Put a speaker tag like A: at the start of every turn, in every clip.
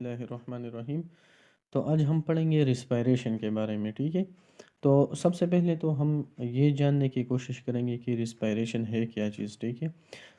A: बिस्मिल्लाहिर्रहमानिर्रहीम। तो आज हम पढ़ेंगे रिस्पायरेशन के बारे में, ठीक है। तो सबसे पहले तो हम ये जानने की कोशिश करेंगे कि रिस्पायरेशन है क्या चीज़, ठीक है।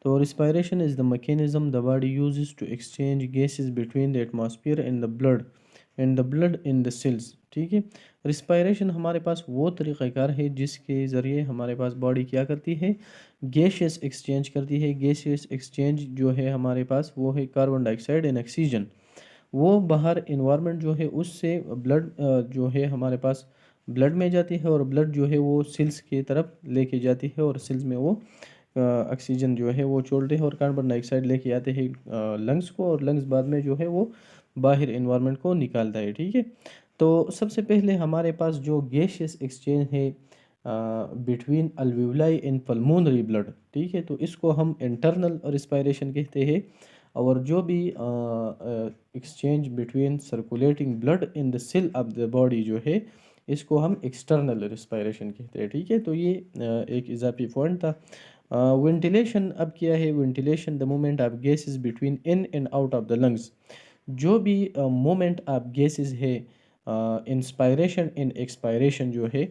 A: तो respiration is the mechanism the body uses to exchange gases between the atmosphere and the blood in the cells, ठीक है। रिस्पायरेशन हमारे पास वो तरीक़ाकार है जिसके ज़रिए हमारे पास बॉडी क्या करती है, गैसेस एक्सचेंज करती है। गैसेस एक्सचेंज जो है हमारे पास वो है कार्बन डाइऑक्साइड एंड ऑक्सीजन। वो बाहर इन्वायरमेंट जो है उससे ब्लड जो है हमारे पास ब्लड में जाती है, और ब्लड जो है वो सेल्स की तरफ लेके जाती है, और सेल्स में वो ऑक्सीजन जो है वो छोड़ते हैं और कार्बन डाइऑक्साइड लेके आते हैं लंग्स को, और लंग्स बाद में जो है वो बाहर इन्वायरमेंट को निकालता है, ठीक है। तो सबसे पहले हमारे पास जो गैसेस एक्सचेंज है between alveoli and pulmonary blood, ठीक है, तो इसको हम इंटरनल रिस्पायरेशन कहते हैं। और जो भी exchange between circulating blood in the cell of the body जो है इसको हम एक्सटर्नल रिस्पायरेशन कहते हैं, ठीक है। तो ये एक इजाफी पॉइंट था। वेंटिलेशन अब क्या है, ventilation the movement of gases between in and out of the lungs. जो भी मूवमेंट ऑफ गैसेस है, इंस्पायरेशन इन एक्सपायरेशन जो है,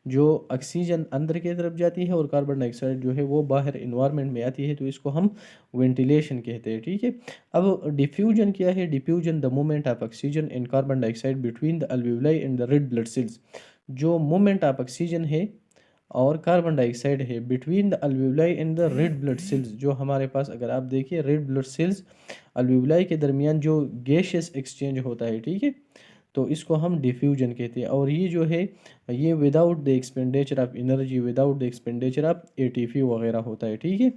A: जो ऑक्सीजन अंदर की तरफ जाती है और कार्बन डाइऑक्साइड जो है वो बाहर इन्वायरमेंट में आती है, तो इसको हम वेंटिलेशन कहते हैं, ठीक है। अब डिफ्यूजन क्या है, diffusion the movement of oxygen and carbon dioxide between the alveoli and the red blood cells. जो मूवमेंट ऑफ ऑक्सीजन है और कार्बन डाइऑक्साइड है between the alveoli and the red blood cells, जो हमारे पास अगर आप देखिए रेड ब्लड सेल्स अल्वेओलाई के दरमियान जो गैसेस एक्सचेंज होता है, ठीक है, तो इसको हम डिफ्यूजन कहते हैं। और ये जो है ये without the expenditure of energy, without the expenditure of ATP वगैरह होता है, ठीक है।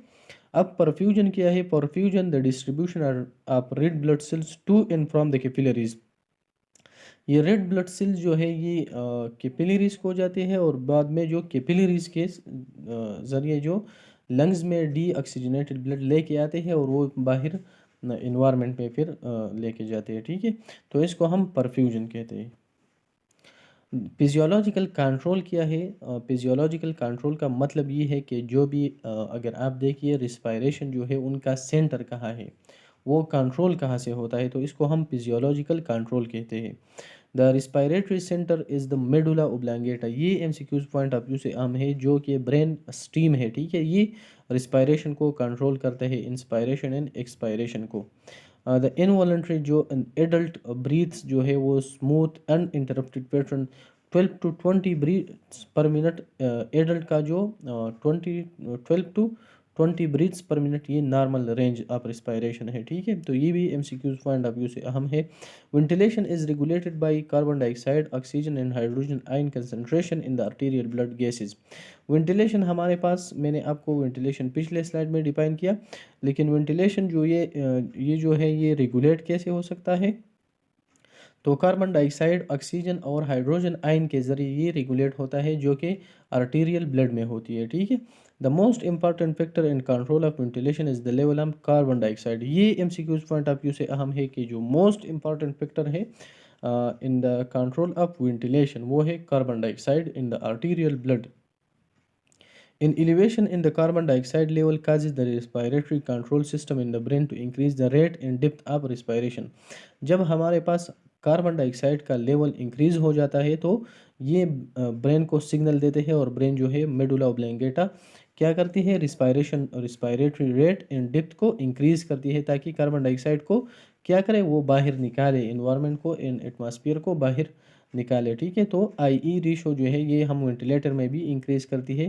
A: अब परफ्यूजन क्या है, perfusion the distribution of red blood cells to and from the capillaries. ये रेड ब्लड सेल्स जो है ये कैपिलरीज को जाते हैं, और बाद में जो कैपिलरीज के ज़रिए जो लंग्स में डी ऑक्सीजनेटेड ब्लड लेके आते हैं और वो बाहर इन्वायरमेंट में फिर लेके जाते हैं, ठीक है। तो इसको हम परफ्यूजन कहते हैं। फिजियोलॉजिकल कंट्रोल क्या है, फिजियोलॉजिकल कंट्रोल का मतलब ये है कि जो भी अगर आप देखिए रिस्पायरेशन जो है उनका सेंटर कहाँ है, वो कंट्रोल कहाँ से होता है, तो इसको हम फिजियोलॉजिकल कंट्रोल कहते हैं। The respiratory centre is the medulla oblongata. ये एमसीक्यूज पॉइंट ऑफ व्यू से आम है, जो कि ब्रेन स्टीम है, ठीक है। ये रिस्पायरेशन को कंट्रोल करते हैं, इंस्पायरेशन एंड एक्सपायरेशन को। द इनवॉलंटरी जो एडल्ट ब्रीथ्स जो है वो smooth uninterrupted pattern 12 to 20 breaths per minute. Adult का जो 12 to 20 ब्रीथ्स पर मिनट ये नॉर्मल रेंज ऑफ रिस्पायरेशन है, ठीक है। तो ये भी एमसीक्यूज पॉइंट ऑफ व्यू से अहम है। Ventilation is regulated by carbon dioxide, oxygen and hydrogen ion concentration in the arterial blood gases. Ventilation हमारे पास, मैंने आपको वेंटिलेशन पिछले स्लाइड में डिफाइन किया, लेकिन वेंटिलेशन जो ये जो है ये रेगुलेट कैसे हो सकता है, तो कार्बन डाइऑक्साइड, ऑक्सीजन और हाइड्रोजन आयन के ज़रिए ये रेगुलेट होता है, जो कि आर्टीरियल ब्लड में होती है, ठीक है। The most important factor in control of ventilation is the level of carbon dioxide. ये एमसीक्यूज पॉइंट ऑफ व्यू से अहम है कि जो मोस्ट इंपॉर्टेंट फैक्टर है in the control of ventilation वो है carbon dioxide in the arterial blood. In elevation in the carbon dioxide level causes the respiratory control system in the brain to increase the rate and depth of respiration। जब हमारे पास carbon dioxide का level increase हो जाता है तो ये brain को signal देते हैं, और ब्रेन जो है मेडुला ओब्लांगेटा क्या करती है, रिस्पायरेटरी रेट एंड डेप्थ को इंक्रीज करती है, ताकि कार्बन डाइऑक्साइड को क्या करे, वो बाहर निकाले, इन्वायरमेंट को, इन एटमॉस्फेयर को बाहर निकाले, ठीक है। तो आई रेशो जो है ये हम वेंटिलेटर में भी इंक्रीज करती है।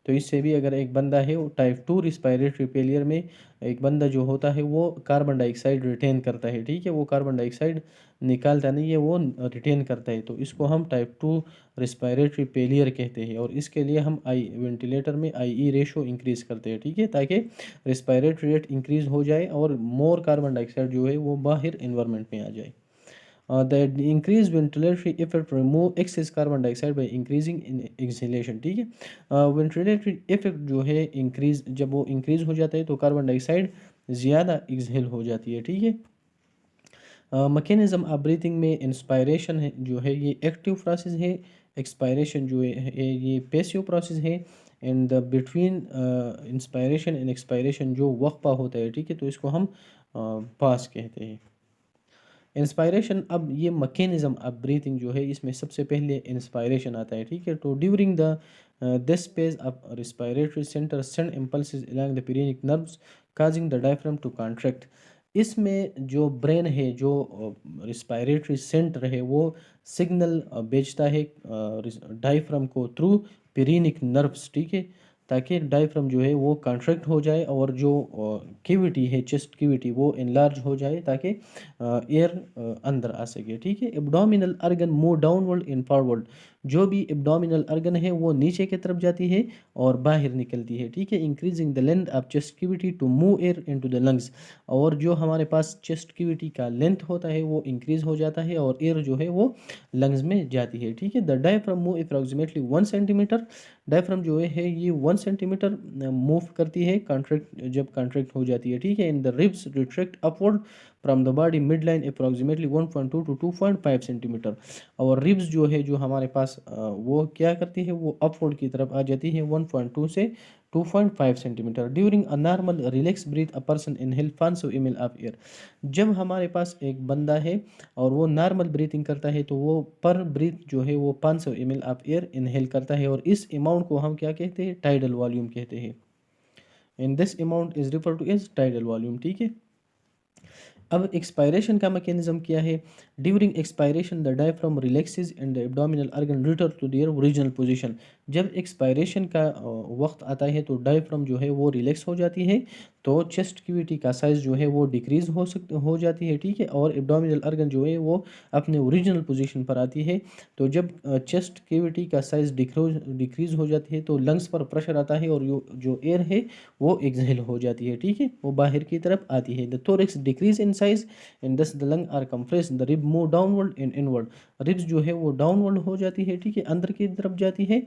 A: तो इससे भी अगर एक बंदा है वो टाइप 2 रिस्पायरेटरी फेलियर में एक बंदा जो होता है वो कार्बन डाइऑक्साइड रिटेन करता है, ठीक है, वो कार्बन डाइऑक्साइड निकालता नहीं है, वो रिटेन करता है, तो इसको हम टाइप 2 रिस्पायरेटरी फेलियर कहते हैं। और इसके लिए हम आई वेंटिलेटर में आई रेशो इंक्रीज करते हैं, ठीक है, ताकि रिस्पायरेटरी रेट इंक्रीज हो जाए और मोर कार्बन डाइऑक्साइड जो है वो बाहर इन्वायरमेंट में आ जाए। The increased ventilatory effect remove excess carbon dioxide by increasing in exhalation, ठीक है। वेंटिलेटरी इफेक्ट जो है इंक्रीज, जब वो इंक्रीज हो जाता है तो कार्बन डाइऑक्साइड ज़्यादा एक्सहेल हो जाती है, ठीक है। मैकेनिज्म ऑफ ब्रीथिंग में इंस्पायरेशन है जो है ये एक्टिव प्रोसेस है, एक्सपायरेशन जो है ये पैसिव प्रोसेस है। And the between inspiration and expiration जो वक्फा होता है, ठीक है, तो इसको हम पास कहते हैं। इंस्पायरेशन, अब ये मैकेनिज्म अब ब्रीथिंग जो है इसमें सबसे पहले इंस्पायरेशन आता है, ठीक है। तो during the this page of respiratory centre send impulses along the phrenic nerves causing the diaphragm to contract. इसमें जो ब्रेन है, जो रिस्पायरेटरी सेंटर है, वो सिग्नल भेजता है डायफ्राम को थ्रू पेरिनिक नर्व्स, ठीक है, ताकि डायफ्राम जो है वो कॉन्ट्रैक्ट हो जाए और जो कैविटी है, चेस्ट कैविटी, वो इनलार्ज हो जाए ताकि एयर अंदर आ सके, ठीक है। Abdominal organ move downward in forward. जो भी एब्डोमिनल अर्गन है वो नीचे की तरफ जाती है और बाहर निकलती है, ठीक है। Increasing the length of chest cavity to move air into the lungs. और जो हमारे पास चेस्ट कैविटी का लेंथ होता है वो इंक्रीज हो जाता है और एयर जो है वो लंग्स में जाती है, ठीक है। The diaphragm move approximately 1 centimetre. Diaphragm जो है ये 1 सेंटीमीटर मूव करती है कॉन्ट्रैक्ट, जब कॉन्ट्रैक्ट हो जाती है, ठीक है। In the ribs retract upward from the body mid line approximately 1.2 to 2.5 centimetre. और रिब्स जो है जो हमारे पास वो क्या करती है, वो अपवर्ड की तरफ आ जाती है 1.2 से 2.5 centimetre. During a normal relax breath a person inhale 500 ml of air. जब हमारे पास एक बंदा है और वो नॉर्मल ब्रीथिंग करता है तो वो पर ब्रीथ जो है वो 500 ml ऑफ एयर इनहेल करता है, और इस अमाउंट को हम क्या कहते हैं, टाइडल वॉल्यूम कहते हैं। In this amount is refer to as tidal volume, ठीक है। अब एक्सपायरेशन का मैकेनिज्म क्या है। During expiration the diaphragm relaxes and the abdominal organ return to their original position. जब एक्सपायरेशन का वक्त आता है तो डायफ्राम जो है वो रिलैक्स हो जाती है, तो चेस्ट कैविटी का साइज जो है वो डिक्रीज हो जाती है, ठीक है। और एब्डोमिनल ऑर्गन जो है वो अपने ओरिजिनल पोजीशन पर आती है। तो जब चेस्ट कैविटी का साइज डिक्रीज हो जाती है तो लंग्स पर प्रेशर आता है और जो एयर है वो एक्सहेल हो जाती है, ठीक है, वो बाहर की तरफ आती है। The thorax decrease in size and thus the lung are compressed, the rib move downward and inward. Ribs जो है वो डाउनवर्ड हो जाती है, ठीक है, अंदर की तरफ जाती है।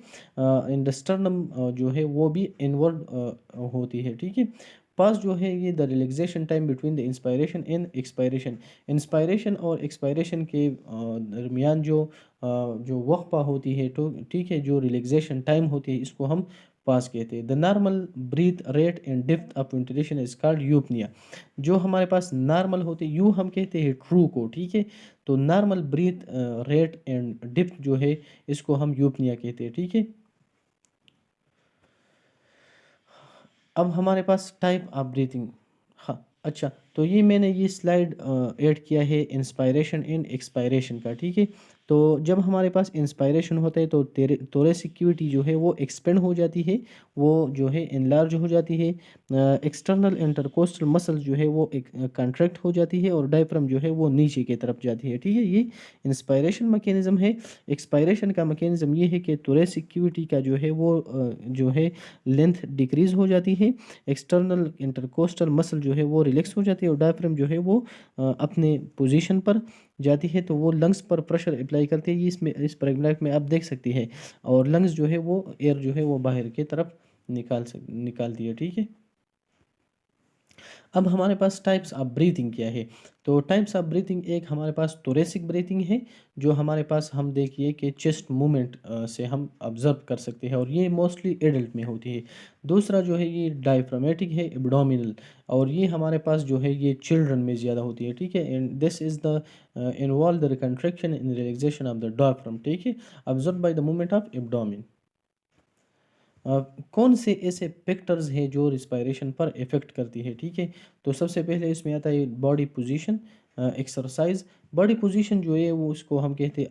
A: इन द स्टर्नम जो है वो भी इनवर्ड होती है, ठीक है। पास जो है ये the relaxation time between the inspiration and expiration. Inspiration और एक्सपायरेशन के दरमियान जो वक्फा होती है, तो ठीक है, जो रिलैक्सेशन टाइम होती है इसको हम पास कहते हैं। The normal breath rate and depth of ventilation is called यूपनिया। जो हमारे पास नॉर्मल होते हैं, यू हम कहते हैं ट्रू को, ठीक है। तो normal breath rate and depth जो है इसको हम यूपनिया कहते हैं, ठीक है। अब हमारे पास टाइप ऑफ ब्रीथिंग। हाँ, अच्छा, तो ये मैंने ये स्लाइड ऐड किया है इंस्पायरेशन एंड एक्सपायरेशन का, ठीक है। तो जब हमारे पास इंस्पायरेशन होता है तो थोरेसिक कैविटी जो है वो एक्सपेंड हो जाती है, वो जो है इनलार्ज हो जाती है। एक्सटर्नल इंटरकोस्टल मसल जो है वो एक कॉन्ट्रैक्ट हो जाती है और डायफ्राम जो है वो नीचे की तरफ जाती है, ठीक है। ये इंस्पायरेशन मैकेनिज्म है। एक्सपायरेशन का मैकेनिज्म ये है कि थोरेसिक कैविटी का जो है वो जो है लेंथ डिक्रीज हो जाती है। एक्सटर्नल इंटरकोस्टल मसल जो है वो रिलैक्स हो जाती है और डायफ्राम जो है वो अपने पोजीशन पर जाती है, तो वो लंग्स पर प्रेशर अप्लाई करती है। इसमें इस पैराग्राफ में आप देख सकती है, और लंग्स जो है वो एयर जो है वो बाहर की तरफ निकालती है, ठीक है। अब हमारे पास टाइप्स ऑफ ब्रीथिंग क्या है। तो टाइप्स ऑफ ब्रीथिंग, एक हमारे पास थोरेसिक ब्रीथिंग है, जो हमारे पास हम देखिए कि चेस्ट मूवमेंट से हम ऑब्जर्व कर सकते हैं और ये मोस्टली एडल्ट में होती है। दूसरा जो है ये डायफ्रामेटिक है, एब्डोमिनल, और ये हमारे पास जो है ये चिल्ड्रन में ज़्यादा होती है, ठीक है। And this is the involve the contraction in relaxation of the diaphragm, ठीक है, observe by the movement of abdomen. कौन से ऐसे फैक्टर्स हैं जो रिस्पायरेशन पर इफ़ेक्ट करती है, ठीक है। तो सबसे पहले इसमें आता है body position, exercise. Body position जो है वो इसको हम कहते हैं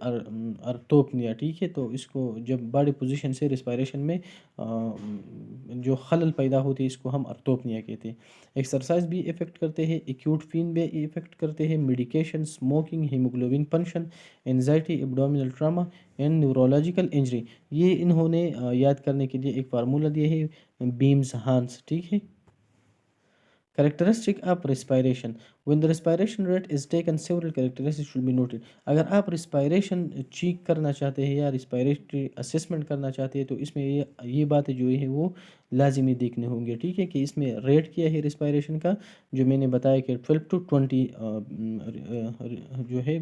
A: अर्थोपनिया, ठीक है। तो इसको जब बॉडी पोजीशन से रिस्पायरेशन में जो खलल पैदा होती है इसको हम अर्थोपनिया कहते हैं। एक्सरसाइज भी इफ़ेक्ट करते हैं, एक्यूट पेन भी इफ़ेक्ट करते हैं, medication, smoking, haemoglobin function, anxiety, abdominal trauma and neurological injury. ये इन्होंने याद करने के लिए एक फार्मूला दिया है, बीम्स हांस, ठीक है। Characteristic of respiration. When the respiration rate is taken, several characteristics should be noted. अगर आप respiration चेक करना चाहते हैं या respiratory assessment करना चाहते हैं तो इसमें ये बातें जो है वो लाजिमी देखने होंगे, ठीक है। कि इसमें रेट क्या है रिस्पायरेशन का, जो मैंने बताया कि 12 to 20 जो है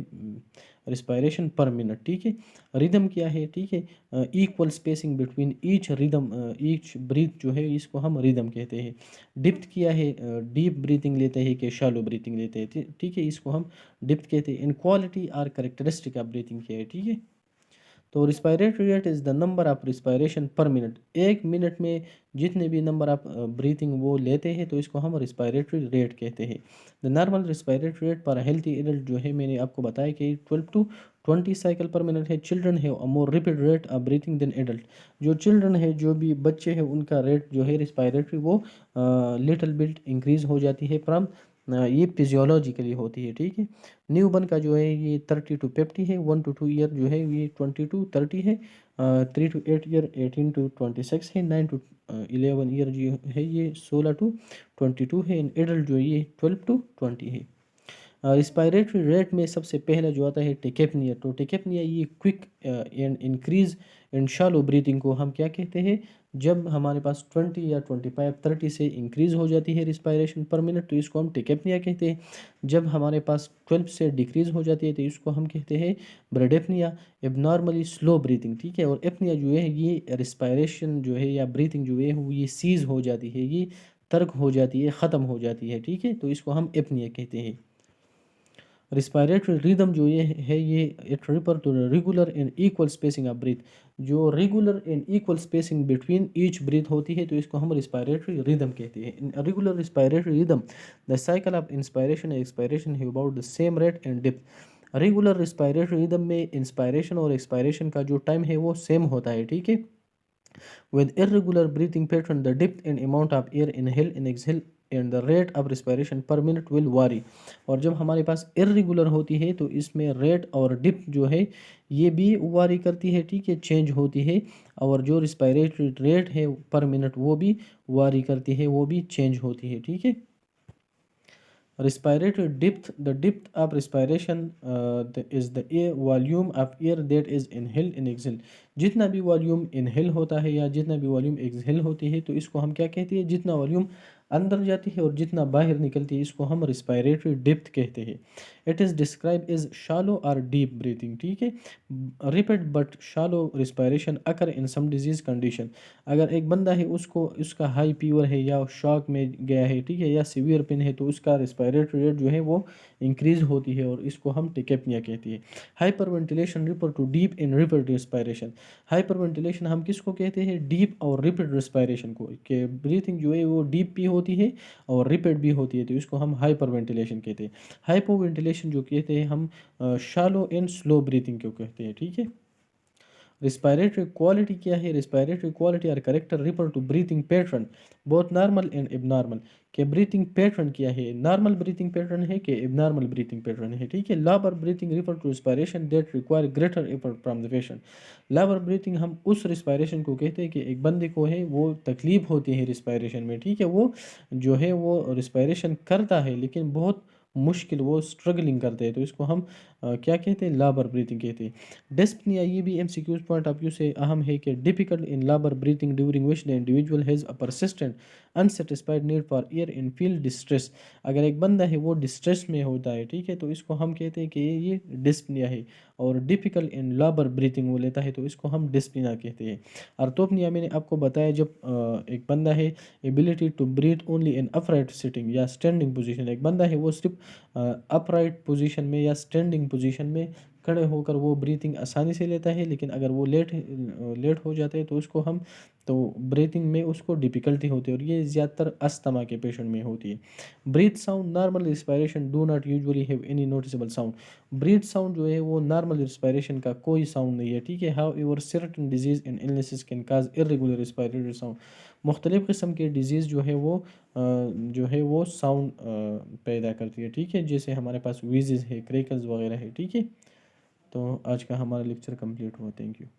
A: रिस्पायरेशन पर मिनट, ठीक है। रिदम क्या है, ठीक है, equal spacing between each rhythm, each breath जो है इसको हम रिदम कहते हैं। डिप्थ किया है, डीप ब्रीथिंग लेते हैं कि शैलो ब्रीथिंग। ब्रीथिंग लेते हैं, ठीक है, इसको हम डिप्थ कहते हैं। In quality or characteristic of breathing क्या है, ठीक है। तो respiratory rate is the number of respiration per minute, एक मिनट में जितने भी नंबर ऑफ ब्रीथिंग वो लेते हैं तो इसको हम रिस्पायरेटरी रेट कहते हैं। The normal respiratory rate per healthy adult जो है मैंने आपको बताया कि 12 to 20 साइकिल पर मिनट है। चिल्ड्रन है more rapid rate of breathing than adult, जो चिल्ड्रन है जो भी बच्चे हैं उनका रेट जो है रिस्पायरेटरी वो लिटिल बिट इंक्रीज हो जाती है फ्रॉम, ये फिजियोलॉजिकली होती है, ठीक है। न्यू बर्न का जो है ये 30 to 50 है। 1 to 2 ईयर जो है ये 20 to 30 है। 3 to 8 ईयर 18 to 26 है। 9 to 11 ईयर जो है ये 16 to 22 है। इन एडल्ट जो है ये 12 to 20 है। रिस्पायरेटरी रेट में सबसे पहला जो आता है टिकेपनिया, तो टिकेपनिया ये quick and increase in शालो breathing को हम क्या कहते हैं, जब हमारे पास 20 या 25 30 से इंक्रीज हो जाती है रिस्पायरेशन पर मिनट तो इसको हम टिकेपनिया कहते हैं। जब हमारे पास 12 से डिक्रीज हो जाती है तो इसको हम कहते हैं ब्रेडेपनिया। एबनॉर्मली स्लो ब्रीथिंग, ठीक है। और एपनिया जो है ये रिस्पायरेशन जो है या ब्रीथिंग जो है वो ये सीज हो जाती है, ये तर्क हो जाती है, ख़त्म हो जाती है, ठीक है, तो इसको हम एपनिया कहते हैं। रिस्पायरेटरी रिदम जो ये है ये it refer to regular and equal spacing of breath, जो regular and equal spacing between each breath होती है तो इसको हम रिस्पायरेटरी रिदम कहते हैं। In regular respiratory rhythm the cycle of inspiration and expiration है about the same rate and depth. Regular respiratory rhythm में इंस्पायरेशन और एक्सपायरेशन का जो टाइम है वो सेम होता है, ठीक है। With irregular breathing pattern, the depth and amount of air inhale and exhale and the rate of respiration per minute will vary। और जब हमारे पास इर्रेगुलर होती है तो इसमें रेट और डिप जो है ये भी वारी करती है, ठीक है, चेंज होती है। और जो रिस्पायरेटरी रेट है पर मिनट वो भी वारी करती है, वो भी चेंज होती है, ठीक है। Respiratory depth, the depth of respiration is the air volume of air that is inhaled and exhaled। जितना भी वॉल्यूम इनहेल होता है या जितना भी वॉल्यूम एक्सहेल होती है तो इसको हम क्या कहते हैं, जितना वॉल्यूम अंदर जाती है और जितना बाहर निकलती है इसको हम रिस्पायरेटरी डेप्थ कहते हैं। It is describe is shallow और डीप ब्रीथिंग, ठीक है। Rapid but shallow respiration occur in some disease condition, अगर एक बंदा है उसको उसका हाई फीवर है या शॉक में गया है, ठीक है, या सीवियर पेन है तो उसका रिस्पायरेटरी रेट जो है वो इंक्रीज होती है और इसको हम टिकेपनिया कहती है। Hyperventilation refer to deep in rapid respiration, hyperventilation हम किसको कहते हैं, डीप और रिपिड रिस्पायरेशन को, कि ब्रीथिंग जो है वो डीप भी होती है और रिपिड भी होती है तो इसको हम हाइपर वेंटिलेशन कहते हैं। हाइपो वेंटिलेशन जो कहते हैं हम शालो एंड स्लो ब्रीथिंग को कहते हैं, ठीक है। रिस्पायरेटरी क्वालिटी क्या है, respiratory quality or character refer to breathing pattern both normal and abnormal, के ब्रीथिंग पैटर्न क्या है, नॉर्मल ब्रीथिंग पैटर्न है कि एबनॉर्मल ब्रीथिंग पैटर्न है, ठीक है। Labour breathing refer to respiration that require greater effort from the patient. Labour breathing हम उस रिस्पायरेशन को कहते हैं कि एक बंदे को है वो तकलीफ होती है रिस्पायरेशन में, ठीक है, वो जो है वो रिस्पायरेशन करता है लेकिन बहुत मुश्किल, वो स्ट्रगलिंग करते हैं तो इसको हम क्या कहते हैं, लाबर ब्रीथिंग कहते हैं। डिस्पनिया ये भी एमसीक्यूज पॉइंट ऑफ व्यू से अहम है कि difficult in labour breathing during which the individual has a persistent unsatisfied need for air in feel distress, अगर एक बंदा है वो डिस्ट्रेस में होता है, ठीक है, तो इसको हम कहते हैं कि ये डिस्पनिया है। और डिफिकल्ट इन लाबर ब्रीथिंग वो लेता है तो इसको हम डिस्पनिया कहते हैं। अर्थोपनिया मैंने आपको बताया जब एक बंदा है ability to breathe only in upright sitting या स्टैंडिंग पोजीशन, एक बंदा है वो सिर्फ अपराइट पोजीशन में या स्टैंडिंग पोजीशन में खड़े होकर वो ब्रीथिंग आसानी से लेता है, लेकिन अगर वो लेट हो जाता है तो उसको हम तो ब्रीथिंग में उसको डिफ़िकल्टी होती है और ये ज़्यादातर अस्थमा के पेशेंट में होती है। Breath sound normal respiration do not usually have any noticeable sound, breath sound जो है वो नॉर्मल रिस्पायरेशन का कोई साउंड नहीं है, ठीक है। How ever certain disease and illnesses can cause irregular respiratory sound, मुख्तलिफ़ किस्म के डिजीज़ जो है वो साउंड पैदा करती है, ठीक है, जैसे हमारे पास वीजेस है, क्रेकल्स वगैरह है, ठीक है। तो आज का हमारा लेक्चर कंप्लीट हुआ, थैंक यू।